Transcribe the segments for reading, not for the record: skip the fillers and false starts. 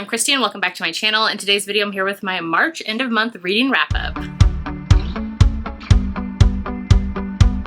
I'm Christy and welcome back to my channel. In today's video, I'm here with my March end of month reading wrap up.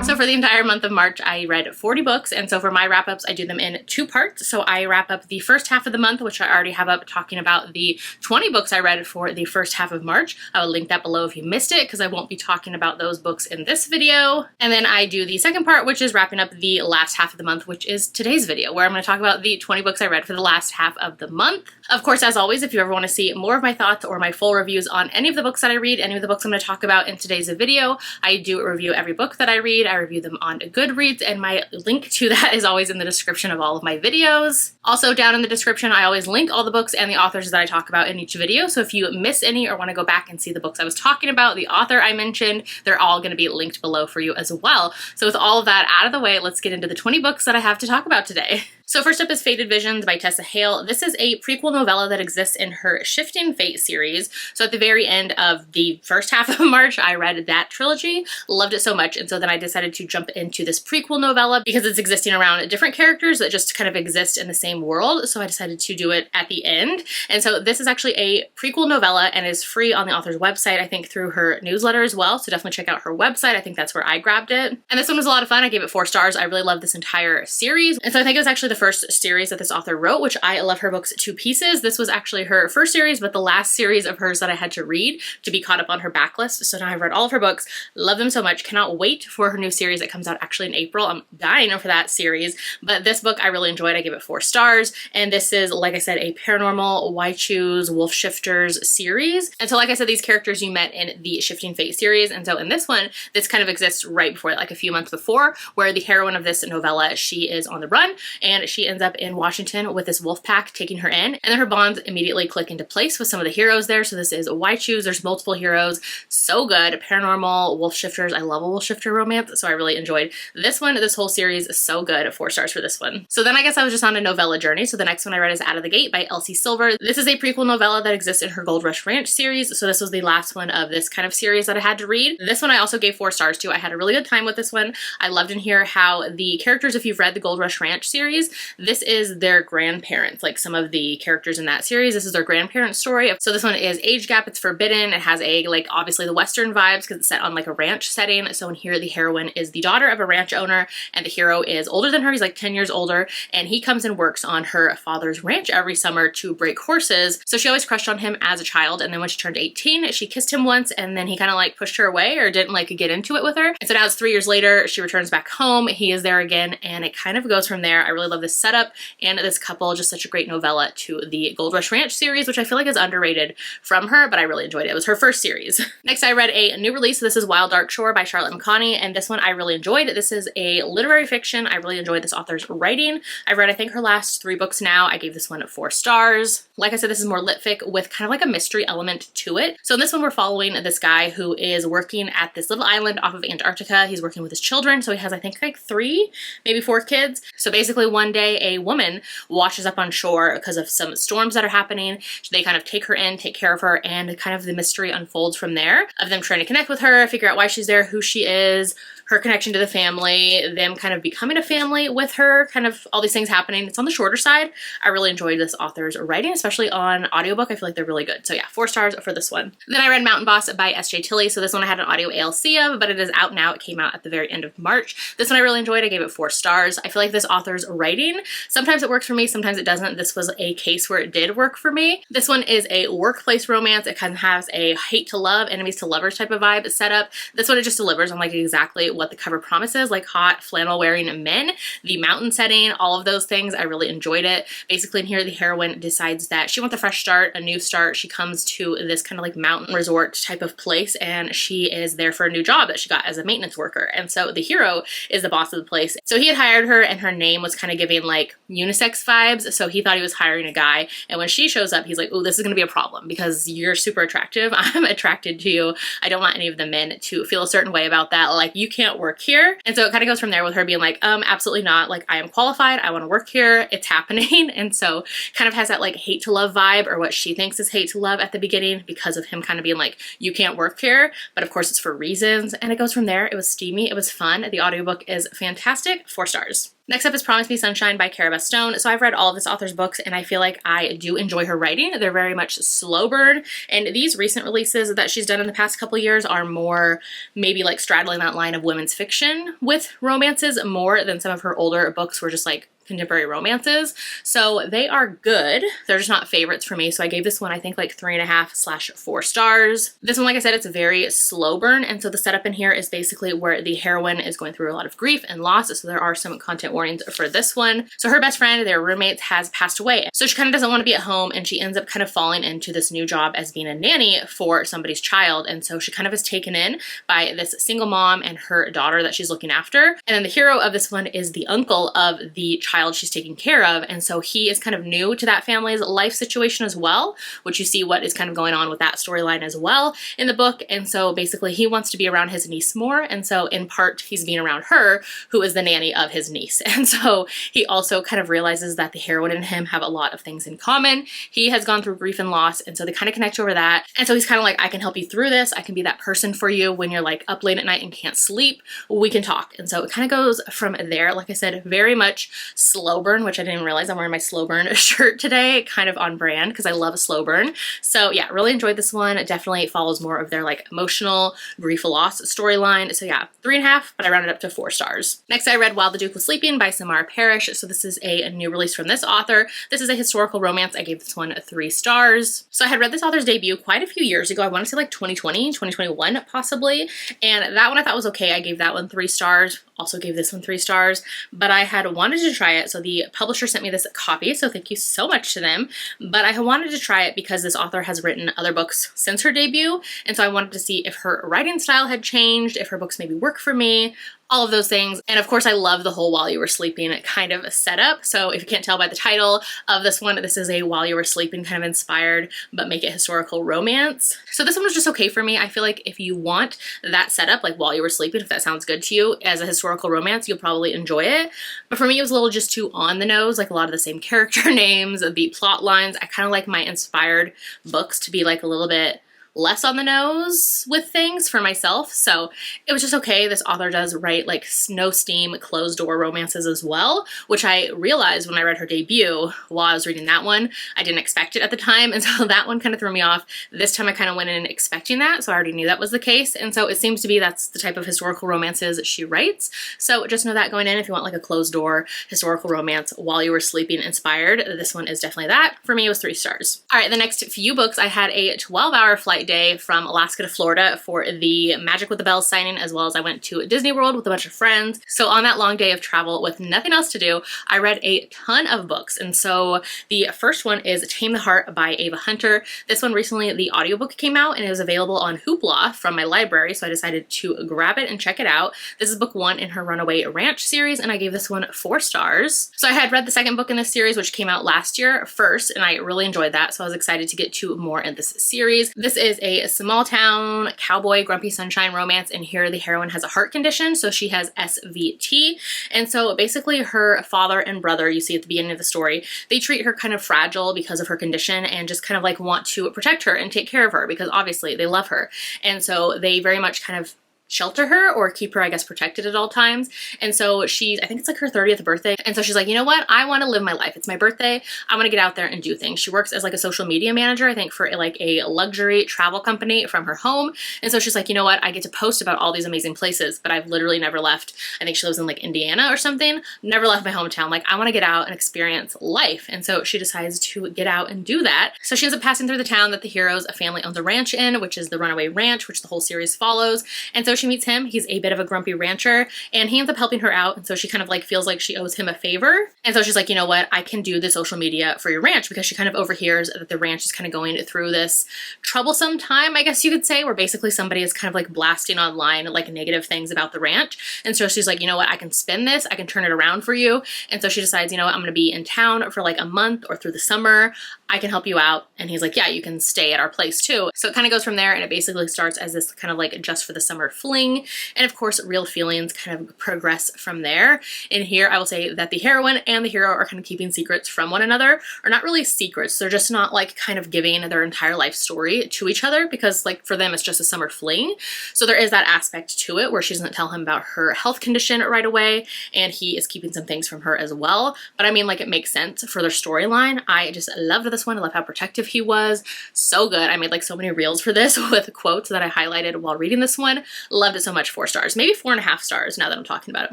So for the entire month of March, I read 40 books, and so for my wrap-ups, I do them in two parts. So I wrap up the first half of the month, which I already have up, talking about the 20 books I read for the first half of March. I will link that below if you missed it, because I won't be talking about those books in this video. And then I do the second part, which is wrapping up the last half of the month, which is today's video, where I'm going to talk about the 20 books I read for the last half of the month. Of course, as always, if you ever want to see more of my thoughts or my full reviews on any of the books that I read, any of the books I'm going to talk about in today's video, I do review every book that I read. I review them on Goodreads, and my link to that is always in the description of all of my videos. Also, down in the description, I always link all the books and the authors that I talk about in each video, so if you miss any or want to go back and see the books I was talking about, the author I mentioned, they're all going to be linked below for you as well. So with all of that out of the way, let's get into the 20 books that I have to talk about today. So first up is Fated Visions by Tessa Hale. This is a prequel novella that exists in her Shifting Fate series. So at the very end of the first half of March, I read that trilogy, loved it so much, and so then I decided to jump into this prequel novella because it's existing around different characters that just kind of exist in the same world, so I decided to do it at the end. And so this is actually a prequel novella and is free on the author's website, I think through her newsletter as well, so definitely check out her website. I think that's where I grabbed it. And this one was a lot of fun. I gave it 4 stars. I really love this entire series, and so I think it was actually the first series that this author wrote, which I love her books to pieces. This was actually her first series, but the last series of hers that I had to read to be caught up on her backlist. So now I've read all of her books, love them so much, cannot wait for her new series that comes out actually in April. I'm dying for that series, but this book I really enjoyed. I gave it 4 stars, and this is, like I said, a paranormal Why Choose Wolf Shifters series. And so like I said, these characters you met in the Shifting Fate series, and so in this one, this kind of exists right before, like a few months before, where the heroine of this novella, she is on the run, and she ends up in Washington with this wolf pack taking her in, and then her bonds immediately click into place with some of the heroes there. So this is Why Choose. There's multiple heroes. So good. Paranormal, wolf shifters. I love a wolf shifter romance, so I really enjoyed this one. This whole series is so good. 4 stars for this one. So then I guess I was just on a novella journey. So the next one I read is Out of the Gate by Elsie Silver. This is a prequel novella that exists in her Gold Rush Ranch series. So this was the last one of this kind of series that I had to read. This one I also gave 4 stars to. I had a really good time with this one. I loved in here how the characters, if you've read the Gold Rush Ranch series, this is their grandparents, like some of the characters in that series. This is their grandparents' story. So this one is age gap, it's forbidden, it has a, like, obviously the Western vibes because it's set on like a ranch setting. So in here, the heroine is the daughter of a ranch owner, and the hero is older than her. He's like 10 years older, and he comes and works on her father's ranch every summer to break horses. So she always crushed on him as a child, and then when she turned 18, she kissed him once, and then he kind of like pushed her away or didn't like get into it with her. And so now it's 3 years later, she returns back home, he is there again, and it kind of goes from there. I really love this setup, and this couple, just such a great novella to the Gold Rush Ranch series, which I feel like is underrated from her, but I really enjoyed it. It was her first series. Next, I read a new release. This is Wild Dark Shore by Charlotte McConney, and this one I really enjoyed. This is a literary fiction. I really enjoyed this author's writing. I've read, I think, her last 3 books now. I gave this one 4 stars. Like I said, this is more lit fic with kind of like a mystery element to it. So in this one, we're following this guy who is working at this little island off of Antarctica. He's working with his children. So he has, I think, like 3, maybe 4 kids. So basically one day a woman washes up on shore because of some storms that are happening. They kind of take her in, take care of her, and kind of the mystery unfolds from there of them trying to connect with her, figure out why she's there, who she is, her connection to the family, them kind of becoming a family with her, kind of all these things happening. It's on the shorter side. I really enjoyed this author's writing, especially on audiobook. I feel like they're really good. So yeah, 4 stars for this one. Then I read Mountain Boss by S.J. Tilley. So this one I had an audio ALC of, but it is out now. It came out at the very end of March. This one I really enjoyed. I gave it 4 stars. I feel like this author's writing, sometimes it works for me, sometimes it doesn't. This was a case where it did work for me. This one is a workplace romance. It kind of has a hate to love, enemies to lovers type of vibe set up. This one, it just delivers on like exactly what the cover promises, like hot flannel wearing men, the mountain setting, all of those things. I really enjoyed it. Basically in here, the heroine decides that she wants a fresh start, a new start. She comes to this kind of like mountain resort type of place, and she is there for a new job that she got as a maintenance worker. And so the hero is the boss of the place. So he had hired her, and her name was kind of giving like unisex vibes. So he thought he was hiring a guy. And when she shows up, he's like, oh, this is going to be a problem because you're super attractive. I'm attracted to you. I don't want any of the men to feel a certain way about that. Like, you can't work here. And so it kind of goes from there with her being like, absolutely not. Like, I am qualified. I want to work here. It's happening. And so kind of has that like hate to love vibe, or what she thinks is hate to love at the beginning, because of him kind of being like, you can't work here. But of course it's for reasons. And it goes from there. It was steamy. It was fun. The audiobook is fantastic. 4 stars. Next up is Promise Me Sunshine by Cara Stone. So I've read all of this author's books and I feel like I do enjoy her writing. They're very much slow burn, and these recent releases that she's done in the past couple years are more maybe like straddling that line of women's fiction with romances more than some of her older books were just like contemporary romances. So they are good. They're just not favorites for me. So I gave this one, I think, like 3.5/4 stars. This one, like I said, it's a very slow burn. And so the setup in here is basically where the heroine is going through a lot of grief and loss. So there are some content warnings for this one. So her best friend, their roommates, has passed away. So she kind of doesn't want to be at home, and she ends up kind of falling into this new job as being a nanny for somebody's child. And so she kind of is taken in by this single mom and her daughter that she's looking after. And then the hero of this one is the uncle of the child she's taking care of, and so he is kind of new to that family's life situation as well, which you see what is kind of going on with that storyline as well in the book. And so basically he wants to be around his niece more, and so in part he's being around her, who is the nanny of his niece. And so he also kind of realizes that the heroine and him have a lot of things in common. He has gone through grief and loss, and so they kind of connect over that. And so he's kind of like, I can help you through this. I can be that person for you when you're like up late at night and can't sleep. We can talk. And so it kind of goes from there. Like I said, very much slow burn, which I didn't even realize I'm wearing my slow burn shirt today, kind of on brand because I love a slow burn. So yeah, really enjoyed this one. It definitely follows more of their like emotional grief loss storyline. So yeah, 3.5, but I rounded up to 4 stars. Next, I read While the Duke Was Sleeping by Samara Parrish. So this is a new release from this author. This is a historical romance. I gave this one 3 stars. So I had read this author's debut quite a few years ago. I want to say like 2020, 2021 possibly. And that one I thought was okay. I gave that one 3 stars. Also gave this one 3 stars, but I had wanted to try it. So the publisher sent me this copy, so thank you so much to them. But I had wanted to try it because this author has written other books since her debut, and so I wanted to see if her writing style had changed, if her books maybe work for me, all of those things. And of course I love the whole While You Were Sleeping kind of setup. So if you can't tell by the title of this one, this is a While You Were Sleeping kind of inspired, but make it historical romance. So this one was just okay for me. I feel like if you want that setup, like While You Were Sleeping, if that sounds good to you as a historical romance, you'll probably enjoy it. But for me, it was a little just too on the nose, like a lot of the same character names, the plot lines. I kind of like my inspired books to be like a little bit less on the nose with things for myself. So it was just okay. This author does write like no steam, closed door romances as well, which I realized when I read her debut while I was reading that one. I didn't expect it at the time, and so that one kind of threw me off. This time I kind of went in expecting that, so I already knew that was the case, and so it seems to be that's the type of historical romances she writes. So just know that going in, if you want like a closed door historical romance While You Were Sleeping inspired, this one is definitely that. For me, it was 3 stars. All right, the next few books, I had a 12-hour flight day from Alaska to Florida for the Magic with the Bells signing, as well as I went to Disney World with a bunch of friends. So on that long day of travel with nothing else to do, I read a ton of books. And so the first one is Tame the Heart by Ava Hunter. This one recently, the audiobook came out and it was available on Hoopla from my library, so I decided to grab it and check it out. This is book 1 in her Runaway Ranch series, and I gave this one 4 stars. So I had read the second book in this series, which came out last year first, and I really enjoyed that, so I was excited to get to more in this series. This is a small town cowboy grumpy sunshine romance, and here the heroine has a heart condition, so she has SVT. And so basically her father and brother, you see at the beginning of the story, they treat her kind of fragile because of her condition and just kind of like want to protect her and take care of her because obviously they love her. And so they very much kind of shelter her or keep her, I guess, protected at all times. And so she's, I think it's like her 30th birthday. And so she's like, you know what? I want to live my life. It's my birthday. I want to get out there and do things. She works as like a social media manager, I think, for like a luxury travel company from her home. And so she's like, you know what? I get to post about all these amazing places, but I've literally never left. I think she lives in like Indiana or something. Never left my hometown. Like, I want to get out and experience life. And so she decides to get out and do that. So she ends up passing through the town that the hero's family owns a ranch in, which is the Runaway Ranch, which the whole series follows. And so she meets him. He's a bit of a grumpy rancher, and he ends up helping her out. And so she kind of like feels like she owes him a favor. And so she's like, you know what? I can do the social media for your ranch, because she kind of overhears that the ranch is kind of going through this troublesome time, I guess you could say, where basically somebody is kind of like blasting online like negative things about the ranch. And so she's like, you know what? I can spin this. I can turn it around for you. And so she decides, you know what? I'm going to be in town for like a month or through the summer. I can help you out. And he's like, yeah, you can stay at our place too. So it kind of goes from there, and it basically starts as this kind of like just for the summer fling, and of course real feelings kind of progress from there. In here I will say that the heroine and the hero are kind of keeping secrets from one another, or not really secrets, they're just not like kind of giving their entire life story to each other, because like for them it's just a summer fling. So there is that aspect to it where she doesn't tell him about her health condition right away, and he is keeping some things from her as well. But I mean, like, it makes sense for their storyline. I just loved this one. I love how protective he was. So good. I made like so many reels for this with quotes that I highlighted while reading this one. Loved it so much. 4 stars, maybe 4.5 stars now that I'm talking about it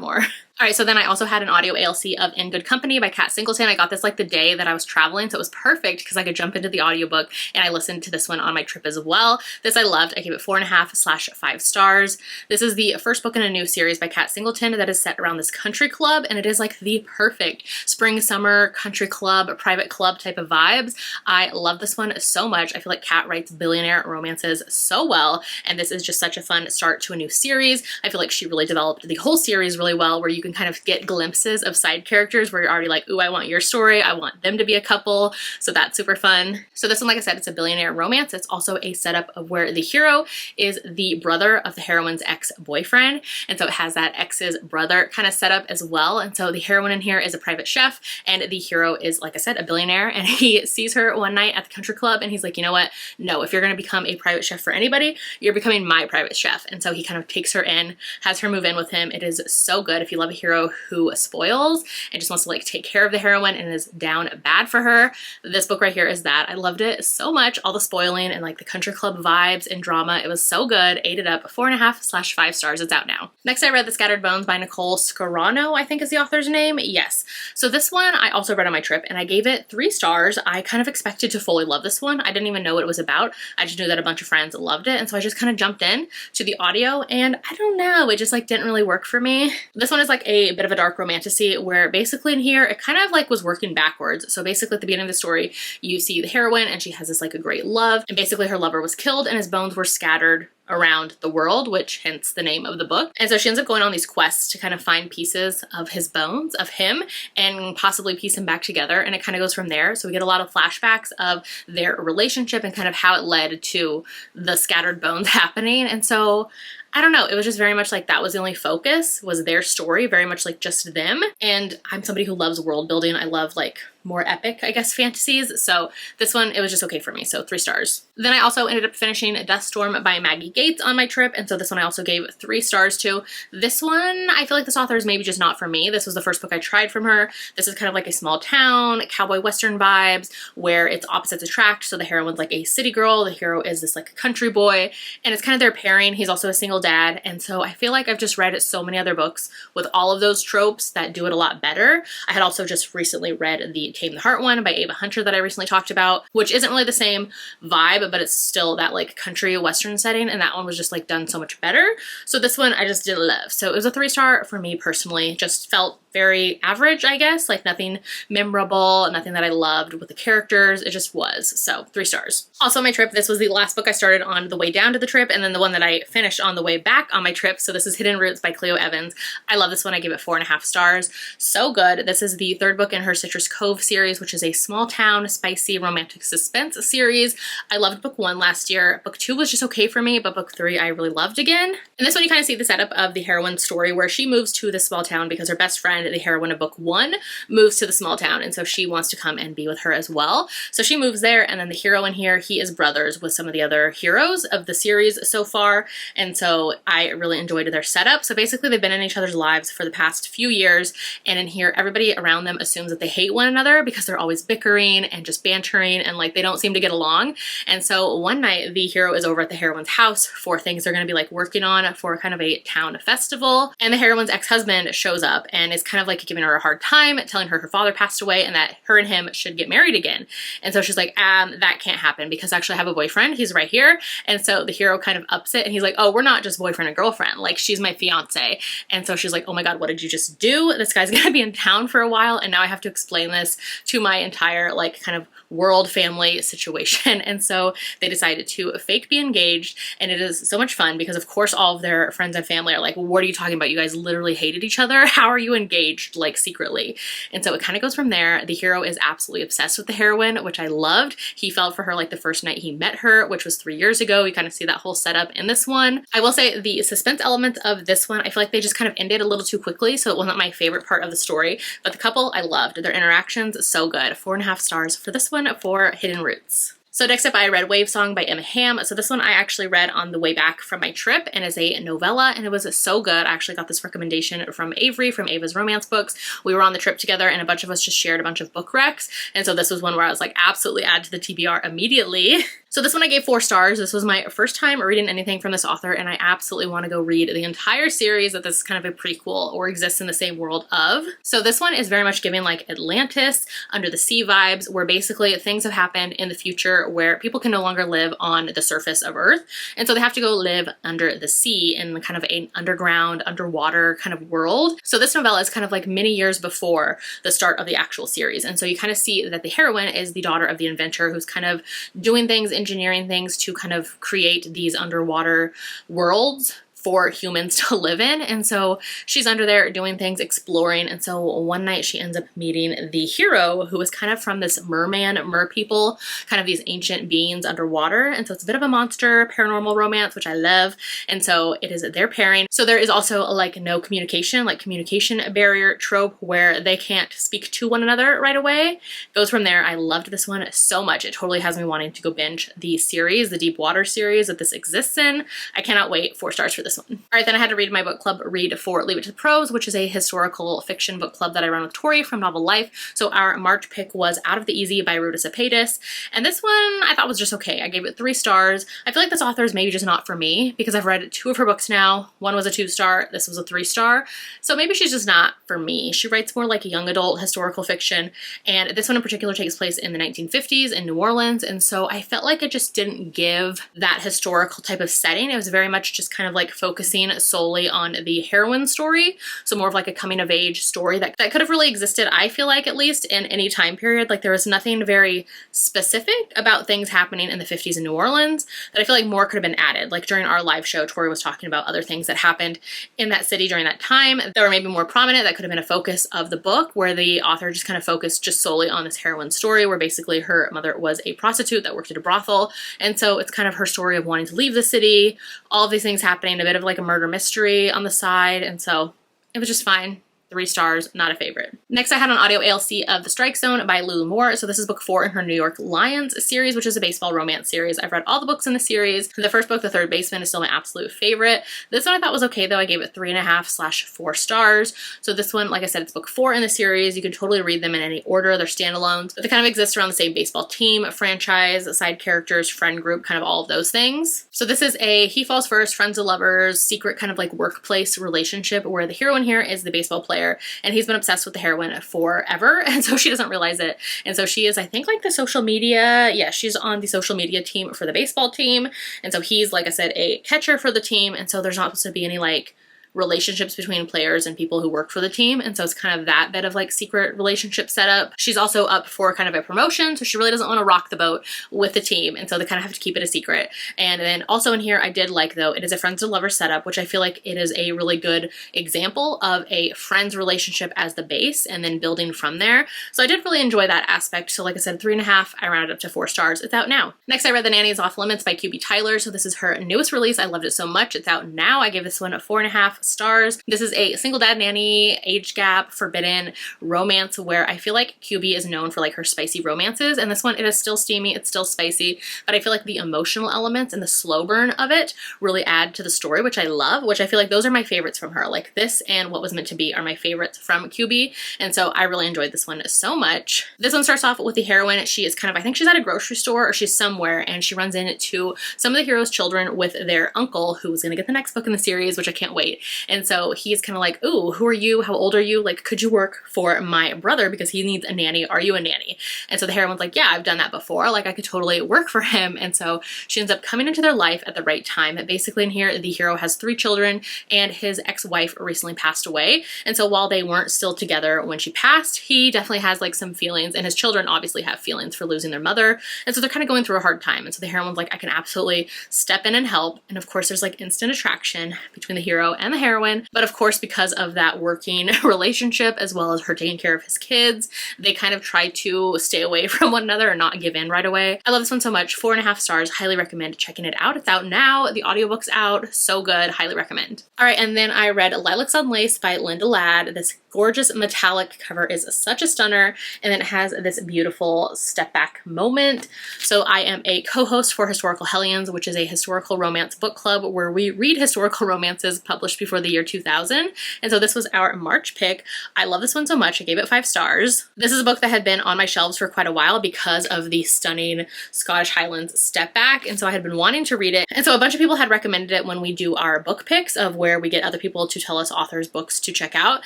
more. All right, so then I also had an audio ALC of In Good Company by Kat Singleton. I got this like the day that I was traveling, so it was perfect because I could jump into the audiobook, and I listened to this one on my trip as well. This I loved. I gave it 4.5/5 stars. This is the first book in a new series by Kat Singleton that is set around this country club, and it is like the perfect spring, summer, country club, private club type of vibes. I love this one so much. I feel like Kat writes billionaire romances so well, and this is just such a fun start to a new series. I feel like she really developed the whole series really well, where you can kind of get glimpses of side characters where you're already like, ooh, I want your story. I want them to be a couple. So that's super fun. So this one, like I said, it's a billionaire romance. It's also a setup of where the hero is the brother of the heroine's ex-boyfriend. And so it has that ex's brother kind of setup as well. And so the heroine in here is a private chef, and the hero is, like I said, a billionaire. And he sees her one night at the country club, and he's like, you know what? No, if you're going to become a private chef for anybody, you're becoming my private chef. And so he kind of takes her in, has her move in with him. It is so good. If you love a hero who spoils and just wants to like take care of the heroine and is down bad for her, this book right here is that. I loved it so much. All the spoiling and like the country club vibes and drama. It was so good. Ate it up. 4.5/5 stars. It's out now. Next, I read The Scattered Bones by Nicole Scarano, I think is the author's name. Yes. So this one I also read on my trip, and I gave it 3 stars. I kind of expected to fully love this one. I didn't even know what it was about. I just knew that a bunch of friends loved it, and so I just kind of jumped in to the audio, and I don't know, it just like didn't really work for me. This one is like a bit of a dark romantasy, where basically in here it kind of like was working backwards. So basically at the beginning of the story you see the heroine, and she has this like a great love, and basically her lover was killed and his bones were scattered around the world, which hence the name of the book. And so she ends up going on these quests to kind of find pieces of his bones, of him, and possibly piece him back together, and it kind of goes from there. So we get a lot of flashbacks of their relationship and kind of how it led to the scattered bones happening. And so I don't know, it was just very much like that was the only focus, was their story, very much like just them. And I'm somebody who loves world building. I love like more epic, I guess, fantasies. So this one, it was just okay for me. So 3 stars. Then I also ended up finishing Death Storm by Maggie Gates on my trip. And so this one I also gave 3 stars to. This one, I feel like this author is maybe just not for me. This was the first book I tried from her. This is kind of like a small town, cowboy western vibes, where it's opposites attract. So the heroine's like a city girl. The hero is this like country boy. And it's kind of their pairing. He's also a single dad. And so I feel like I've just read so many other books with all of those tropes that do it a lot better. I had also just recently read the Tame the Heart one by Ava Hunter that I recently talked about, which isn't really the same vibe, but it's still that like country western setting, and that one was just like done so much better. So this one I just didn't love. So it was a 3-star for me personally. Just felt very average, I guess, like nothing memorable, nothing that I loved with the characters. It just was. So 3 stars. Also on my trip, this was the last book I started on the way down to the trip, and then the one that I finished on the way back on my trip. So this is Hidden Roots by Cleo Evans. I love this one. I gave it 4.5 stars. So good. This is the 3rd book in her Citrus Cove series, which is a small town, spicy, romantic suspense series. I loved book 1 last year. Book 2 was just okay for me, but book 3 I really loved again. And this one you kind of see the setup of the heroine's story, where she moves to this small town because her best friend, the heroine of book 1, moves to the small town, and so she wants to come and be with her as well. So she moves there, and then the hero in here, he is brothers with some of the other heroes of the series so far, and so I really enjoyed their setup. So basically they've been in each other's lives for the past few years, and in here everybody around them assumes that they hate one another because they're always bickering and just bantering, and like they don't seem to get along. And so one night the hero is over at the heroine's house for things they're going to be like working on for kind of a town festival, and the heroine's ex-husband shows up and is kind of like giving her a hard time, telling her father passed away and that her and him should get married again. And so she's like, that can't happen because actually I have a boyfriend, he's right here. And so the hero kind of ups it, and he's like, oh, we're not just boyfriend and girlfriend, like she's my fiance. And so she's like, oh my god, what did you just do? This guy's gonna be in town for a while, and now I have to explain this to my entire like kind of world family situation. And so they decided to fake be engaged, and it is so much fun because of course all of their friends and family are like, what are you talking about? You guys literally hated each other. How are you engaged like secretly? And so it kind of goes from there. The hero is absolutely obsessed with the heroine, which I loved. He fell for her like the first night he met her, which was 3 years ago. We kind of see that whole setup in this one. I will say the suspense element of this one, I feel like they just kind of ended a little too quickly, so it wasn't my favorite part of the story, but the couple I loved. Their interactions, so good. 4.5 stars for this one for Hidden Roots. So next up, I read Wave Song by Emma Hamm. So this one I actually read on the way back from my trip, and is a novella, and it was so good. I actually got this recommendation from Avery, from Ava's Romance Books. We were on the trip together, and a bunch of us just shared a bunch of book recs, and so this was one where I was like, absolutely add to the TBR immediately. So this one I gave 4 stars. This was my first time reading anything from this author, and I absolutely want to go read the entire series that this is kind of a prequel or exists in the same world of. So this one is very much giving like Atlantis, Under the Sea vibes, where basically things have happened in the future where people can no longer live on the surface of Earth, and so they have to go live under the sea in kind of an underground, underwater kind of world. So this novella is kind of like many years before the start of the actual series, and so you kind of see that the heroine is the daughter of the inventor who's kind of doing things, engineering things to kind of create these underwater worlds for humans to live in. And so she's under there doing things, exploring. And so one night she ends up meeting the hero, who is kind of from this mer people, kind of these ancient beings underwater. And so it's a bit of a monster paranormal romance, which I love. And so it is their pairing. So there is also like no communication, like communication barrier trope where they can't speak to one another right away. Goes from there. I loved this one so much. It totally has me wanting to go binge the series, the Deep Water series that this exists in. I cannot wait. 4 stars for this one. All right, then I had to read my book club read for Leave It to the Pros, which is a historical fiction book club that I run with Tori from Novel Life. So our March pick was Out of the Easy by Ruta Sepetys, and this one I thought was just okay. I gave it 3 stars. I feel like this author is maybe just not for me because I've read 2 of her books now. One was a 2-star, this was a 3-star. So maybe she's just not for me. She writes more like young adult historical fiction, and this one in particular takes place in the 1950s in New Orleans, and so I felt like it just didn't give that historical type of setting. It was very much just kind of like focusing solely on the heroine story. So more of like a coming of age story that could have really existed, I feel like, at least in any time period. Like there was nothing very specific about things happening in the 50s in New Orleans that I feel like more could have been added. Like during our live show, Tori was talking about other things that happened in that city during that time that were maybe more prominent, that could have been a focus of the book, where the author just kind of focused just solely on this heroine story, where basically her mother was a prostitute that worked at a brothel. And so it's kind of her story of wanting to leave the city, all of these things happening, a bit of like a murder mystery on the side, and so it was just fine. 3 stars, not a favorite. Next, I had an audio ALC of The Strike Zone by Lulu Moore. So this is book 4 in her New York Lions series, which is a baseball romance series. I've read all the books in the series. The first book, The Third Baseman, is still my absolute favorite. This one I thought was okay though. I gave it 3.5/4 stars. So this one, like I said, it's book 4 in the series. You can totally read them in any order. They're standalones, but they kind of exist around the same baseball team, franchise, side characters, friend group, kind of all of those things. So this is a he falls first, friends to lovers, secret kind of like workplace relationship where the heroine here is the baseball player, and he's been obsessed with the heroine forever, and so she doesn't realize it. And so she is, I think, like the social media, yeah, she's on the social media team for the baseball team, and so he's, like I said, a catcher for the team, and so there's not supposed to be any like relationships between players and people who work for the team, and so it's kind of that bit of like secret relationship setup. She's also up for kind of a promotion, so she really doesn't want to rock the boat with the team, and so they kind of have to keep it a secret. And then also in here, I did like though, it is a friends to lovers setup, which I feel like it is a really good example of a friends relationship as the base and then building from there. So I did really enjoy that aspect. So like I said, 3.5, I rounded up to 4 stars. It's out now. Next, I read The Nanny Off Limits by QB Tyler. So this is her newest release. I loved it so much. It's out now. I gave this one a 4.5 stars. This is a single dad nanny, age gap, forbidden romance where I feel like QB is known for like her spicy romances, and this one, it is still steamy, it's still spicy, but I feel like the emotional elements and the slow burn of it really add to the story, which I love, which I feel like those are my favorites from her. Like this and What Was Meant to Be are my favorites from QB, and so I really enjoyed this one so much. This one starts off with the heroine. She is kind of, I think she's at a grocery store or she's somewhere, and she runs into some of the hero's children with their uncle, who is going to get the next book in the series, which I can't wait. And so he's kind of like, ooh, who are you? How old are you? Like, could you work for my brother because he needs a nanny? Are you a nanny? And so the heroine's like, yeah, I've done that before. Like, I could totally work for him. And so she ends up coming into their life at the right time. Basically in here, the hero has 3 children and his ex-wife recently passed away. And so while they weren't still together when she passed, he definitely has like some feelings, and his children obviously have feelings for losing their mother. And so they're kind of going through a hard time. And so the heroine's like, I can absolutely step in and help. And of course, there's like instant attraction between the hero and the heroine. But of course, because of that working relationship, as well as her taking care of his kids, they kind of try to stay away from one another and not give in right away. I love this one so much. 4.5 stars. Highly recommend checking it out. It's out now. The audiobook's out. So good. Highly recommend. All right. And then I read Lilacs on Lace by Linda Ladd. This gorgeous metallic cover is such a stunner, and then it has this beautiful step back moment. So I am a co-host for Historical Hellions, which is a historical romance book club where we read historical romances published before the year 2000. And so this was our March pick. I love this one so much. I gave it 5 stars. This is a book that had been on my shelves for quite a while because of the stunning Scottish Highlands step back. And so I had been wanting to read it. And so a bunch of people had recommended it when we do our book picks of where we get other people to tell us authors' books to check out.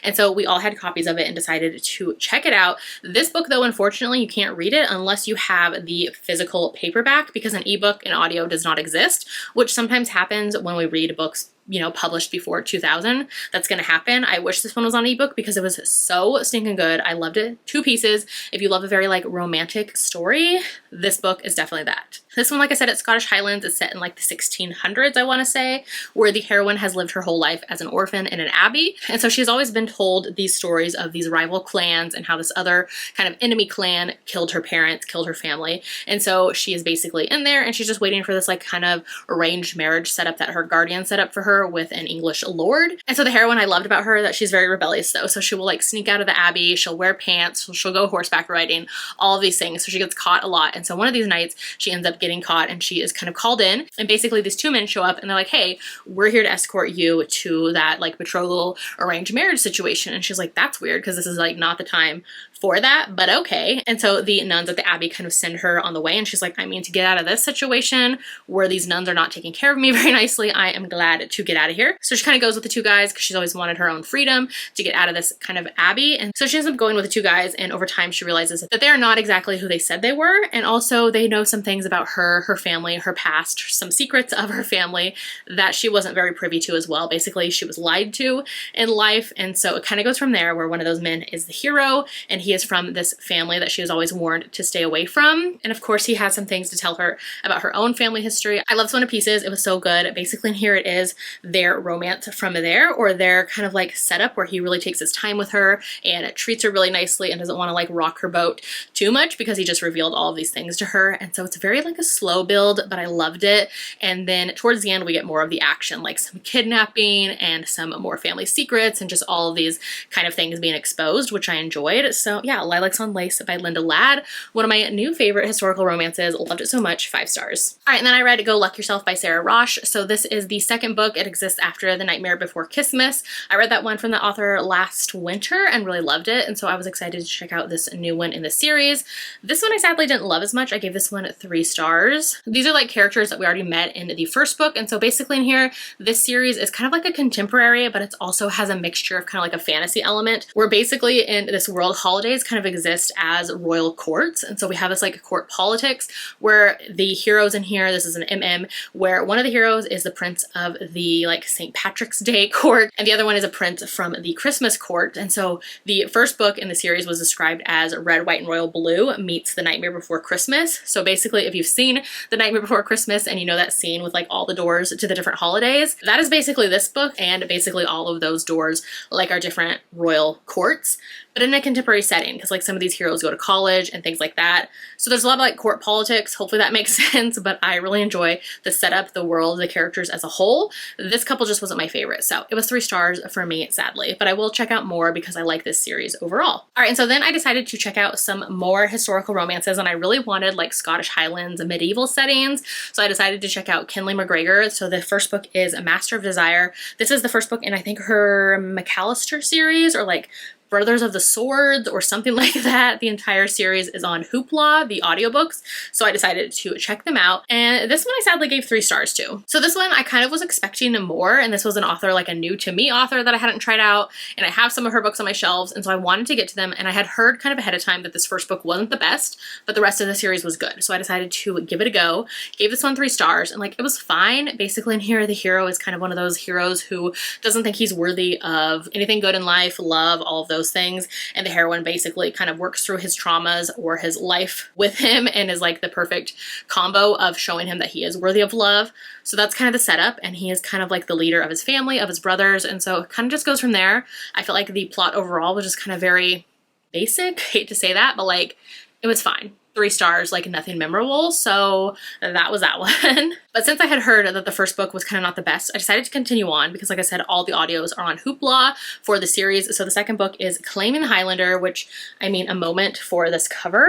And so we all had copies of it and decided to check it out. This book, though, unfortunately, you can't read it unless you have the physical paperback, because an ebook and audio does not exist, which sometimes happens when we read books, you know, published before 2000. That's going to happen. I wish this one was on ebook because it was so stinking good. I loved it. 2 pieces. If you love a very like romantic story, this book is definitely that. This one, like I said, it's Scottish Highlands. It's set in like the 1600s, I want to say, where the heroine has lived her whole life as an orphan in an abbey. And so she's always been told these stories of these rival clans and how this other kind of enemy clan killed her parents, killed her family. And so she is basically in there and she's just waiting for this like kind of arranged marriage setup that her guardian set up for her with an English lord. And so the heroine, I loved about her that she's very rebellious though. So she will like sneak out of the abbey, she'll wear pants, she'll go horseback riding, all of these things. So she gets caught a lot. And so one of these nights she ends up getting caught and she is kind of called in, and basically these 2 men show up and they're like, hey, we're here to escort you to that like betrothal arranged marriage situation. And she's like, that's weird because this is like not the time for that, but okay. And so the nuns at the abbey kind of send her on the way, and she's like, I mean, to get out of this situation where these nuns are not taking care of me very nicely, I am glad to get out of here. So she kind of goes with the 2 guys because she's always wanted her own freedom to get out of this kind of abbey. And so she ends up going with the 2 guys, and over time she realizes that they are not exactly who they said they were, and also they know some things about her family, her past, some secrets of her family that she wasn't very privy to as well. Basically, she was lied to in life. And so it kind of goes from there, where one of those men is the hero, and he is from this family that she was always warned to stay away from. And of course, he has some things to tell her about her own family history. I love this one to pieces. It was so good. Basically, in here it is their romance from there, or their kind of like setup where he really takes his time with her and treats her really nicely and doesn't want to like rock her boat too much because he just revealed all of these things to her. And so it's very like a slow build, but I loved it. And then towards the end, we get more of the action, like some kidnapping and some more family secrets and just all of these kind of things being exposed, which I enjoyed. So yeah, Lilacs on Lace by Linda Ladd, one of my new favorite historical romances. Loved it so much. 5 stars. All right, and then I read Go Luck Yourself by Sarah Rosh. So this is the 2nd book. It exists after The Nightmare Before Christmas. I read that one from the author last winter and really loved it. And so I was excited to check out this new one in the series. This one I sadly didn't love as much. I gave this one 3 stars. These are like characters that we already met in the first book. And so basically in here, this series is kind of like a contemporary, but it also has a mixture of kind of like a fantasy element, where basically in this world, holidays kind of exist as royal courts. And so we have this like court politics where the heroes in here, this is an MM, where one of the heroes is the prince of the like St. Patrick's Day court, and the other one is a prince from the Christmas court. And so the first book in the series was described as Red, White, and Royal Blue meets The Nightmare Before Christmas. So basically, if you've seen The Nightmare Before Christmas and you know that scene with like all the doors to the different holidays, that is basically this book, and basically all of those doors like are different royal courts, but in a contemporary setting, because like some of these heroes go to college and things like that. So there's a lot of like court politics. Hopefully that makes sense, but I really enjoy the setup, the world, the characters as a whole. This couple just wasn't my favorite. So it was 3 stars for me, sadly, but I will check out more because I like this series overall. All right, and so then I decided to check out some more historical romances, and I really wanted like Scottish Highlands and medieval settings. So I decided to check out Kinley McGregor. So the first book is A Master of Desire. This is the first book in I think her McAllister series, or like Brothers of the Swords or something like that. The entire series is on Hoopla, the audiobooks, so I decided to check them out. And this one I sadly gave 3 stars to. So this one I kind of was expecting more, and this was an author, like a new to me author that I hadn't tried out, and I have some of her books on my shelves, and so I wanted to get to them, and I had heard kind of ahead of time that this first book wasn't the best, but the rest of the series was good. So I decided to give it a go. Gave this one 3 stars, and like it was fine. Basically in here, the hero is kind of one of those heroes who doesn't think he's worthy of anything good in life, love, all of those things, and the heroine basically kind of works through his traumas or his life with him and is like the perfect combo of showing him that he is worthy of love. So that's kind of the setup, and he is kind of like the leader of his family, of his brothers, and so it kind of just goes from there. I feel like the plot overall was just kind of very basic. Hate to say that, but like it was fine. 3 stars, like nothing memorable, so that was that one. But since I had heard that the first book was kind of not the best, I decided to continue on because, like I said, all the audios are on Hoopla for the series. So the second book is Claiming the Highlander, which, I mean, a moment for this cover.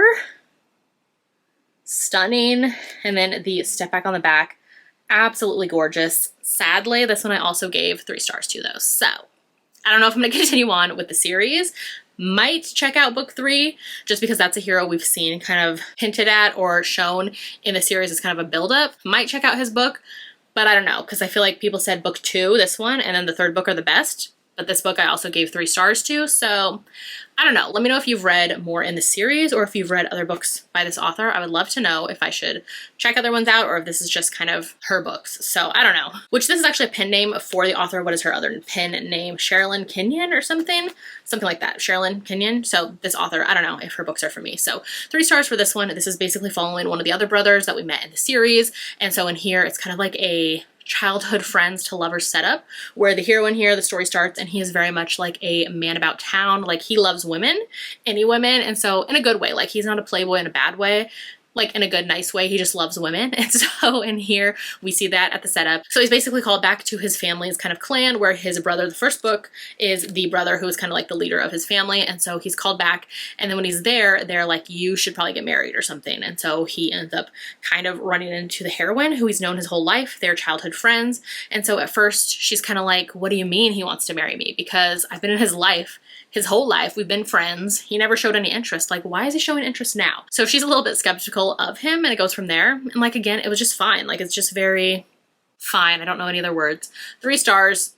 Stunning. And then the step back on the back, absolutely gorgeous. Sadly, this one I also gave 3 stars to though. So I don't know if I'm going to continue on with the series. Might check out book 3 just because that's a hero we've seen kind of hinted at or shown in the series as kind of a buildup. Might check out his book, but I don't know because I feel like people said book 2, this one, and then the third book are the best. But this book I also gave 3 stars to, so I don't know. Let me know if you've read more in the series or if you've read other books by this author. I would love to know if I should check other ones out or if this is just kind of her books. So I don't know. Which this is actually a pen name for the author. What is her other pen name? Sherilyn Kenyon or something? Something like that. Sherilyn Kenyon. So this author, I don't know if her books are for me. So 3 stars for this one. This is basically following one of the other brothers that we met in the series. And so in here, it's kind of like a childhood friends to lovers setup where the hero in here, the story starts, and he is very much like a man about town. Like he loves women, any women, and so in a good way. Like he's not a playboy in a bad way. Like in a good, nice way. He just loves women. And so in here, we see that at the setup. So he's basically called back to his family's kind of clan where his brother, the first book, is the brother who is kind of like the leader of his family. And so he's called back. And then when he's there, they're like, you should probably get married or something. And so he ends up kind of running into the heroine who he's known his whole life. They're childhood friends. And so at first she's kind of like, what do you mean he wants to marry me? Because I've been in his life. His whole life, we've been friends. He never showed any interest. Like, why is he showing interest now? So she's a little bit skeptical of him, and it goes from there. And like, again, it was just fine. Like, it's just very fine. I don't know any other words. 3 stars.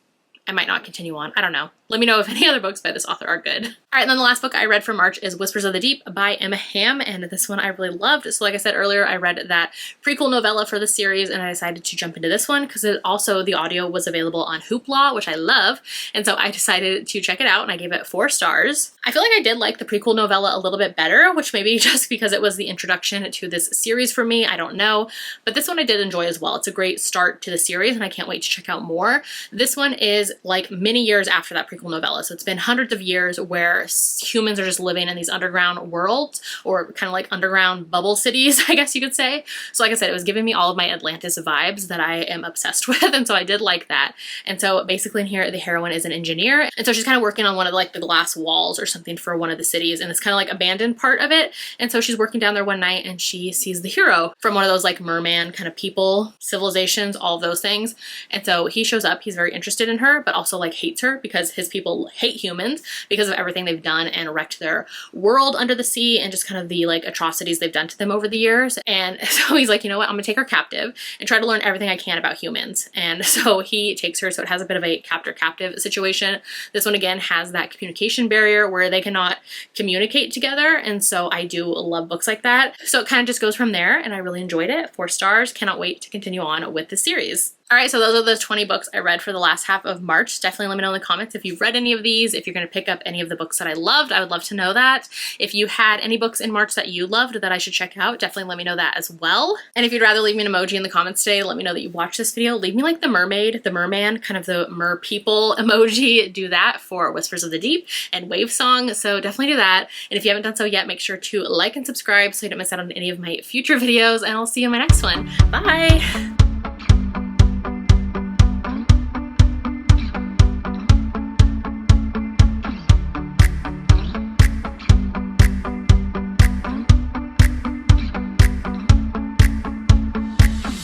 I might not continue on. I don't know. Let me know if any other books by this author are good. All right, and then the last book I read for March is Whispers of the Deep by Emma Hamm, and this one I really loved. So like I said earlier, I read that prequel novella for the series, and I decided to jump into this one because it also, the audio was available on Hoopla, which I love, and so I decided to check it out, and I gave it 4 stars. I feel like I did like the prequel novella a little bit better, which maybe just because it was the introduction to this series for me, I don't know, but this one I did enjoy as well. It's a great start to the series, and I can't wait to check out more. This one is like many years after that prequel novella. So it's been hundreds of years where humans are just living in these underground worlds or kind of like underground bubble cities, I guess you could say. So like I said, it was giving me all of my Atlantis vibes that I am obsessed with. And so I did like that. And so basically in here, the heroine is an engineer. And so she's kind of working on one of like the glass walls or something for one of the cities. And it's kind of like abandoned part of it. And so she's working down there one night and she sees the hero from one of those like merman kind of people, civilizations, all of those things. And so he shows up, he's very interested in her, but also like hates her because his people hate humans because of everything they've done and wrecked their world under the sea and just kind of the like atrocities they've done to them over the years. And so he's like, you know what, I'm gonna take her captive and try to learn everything I can about humans. And so he takes her, so it has a bit of a captor-captive situation. This one again has that communication barrier where they cannot communicate together. And so I do love books like that. So it kind of just goes from there and I really enjoyed it. 4 stars, cannot wait to continue on with the series. All right, so those are the 20 books I read for the last half of March. Definitely let me know in the comments if you've read any of these, if you're going to pick up any of the books that I loved. I would love to know that. If you had any books in March that you loved that I should check out, definitely let me know that as well. And if you'd rather leave me an emoji in the comments today, let me know that you watched this video. Leave me like the mermaid, the merman, kind of the mer people emoji. Do that for Whispers of the Deep and Wave Song, so definitely do that. And if you haven't done so yet, make sure to like and subscribe so you don't miss out on any of my future videos, and I'll see you in my next one. Bye!